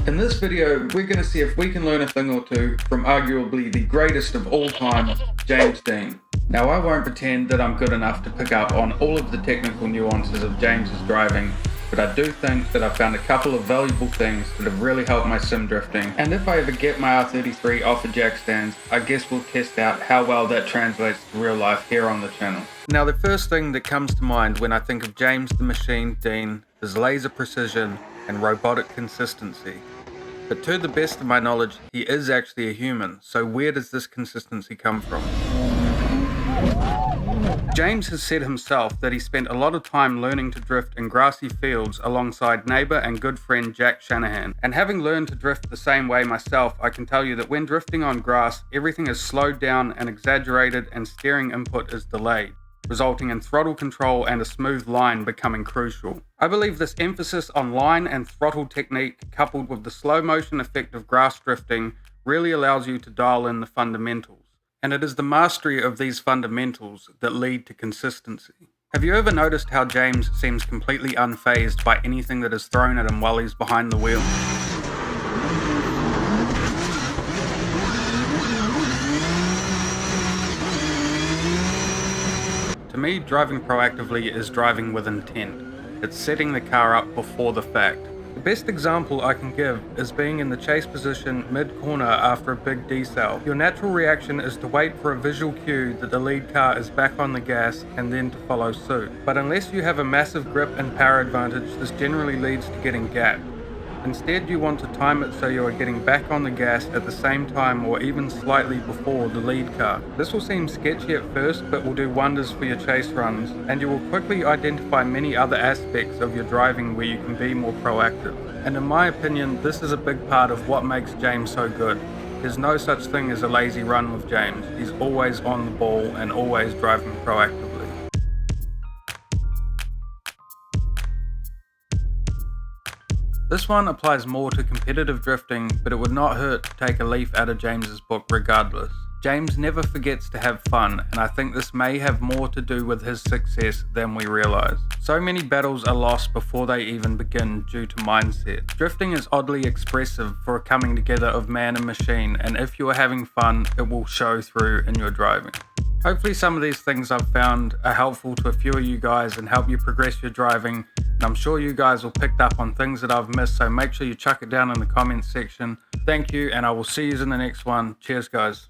In this video, we're going to see if we can learn a thing or two from arguably the greatest of all time, James Deane. Now, I won't pretend that I'm good enough to pick up on all of the technical nuances of James's driving, but I do think that I've found a couple of valuable things that have really helped my sim drifting, and if I ever get my R33 off of jack stands, I guess we'll test out how well that translates to real life here on the channel. Now, the first thing that comes to mind when I think of James the Machine Deane is laser precision and robotic consistency. But to the best of my knowledge, he is actually a human, so where does this consistency come from? James has said himself that he spent a lot of time learning to drift in grassy fields alongside neighbour and good friend Jack Shanahan. And having learned to drift the same way myself, I can tell you that when drifting on grass, everything is slowed down and exaggerated and steering input is delayed, resulting in throttle control and a smooth line becoming crucial. I believe this emphasis on line and throttle technique, coupled with the slow motion effect of grass drifting, really allows you to dial in the fundamentals. And it is the mastery of these fundamentals that lead to consistency. Have you ever noticed how James seems completely unfazed by anything that is thrown at him while he's behind the wheel? To me, driving proactively is driving with intent. It's setting the car up before the fact. The best example I can give is being in the chase position mid-corner after a big decel. Your natural reaction is to wait for a visual cue that the lead car is back on the gas and then to follow suit. But unless you have a massive grip and power advantage, this generally leads to getting gapped. Instead, you want to time it so you are getting back on the gas at the same time or even slightly before the lead car. This will seem sketchy at first, but will do wonders for your chase runs, and you will quickly identify many other aspects of your driving where you can be more proactive. And in my opinion, this is a big part of what makes James so good. There's no such thing as a lazy run with James. He's always on the ball and always driving proactively. This one applies more to competitive drifting, but it would not hurt to take a leaf out of James's book regardless. James never forgets to have fun, and I think this may have more to do with his success than we realize. So many battles are lost before they even begin due to mindset. Drifting is oddly expressive for a coming together of man and machine, and if you are having fun, it will show through in your driving. Hopefully some of these things I've found are helpful to a few of you guys and help you progress your driving. And I'm sure you guys will pick up on things that I've missed, so make sure you chuck it down in the comments section. Thank you, and I will see you in the next one. Cheers, guys.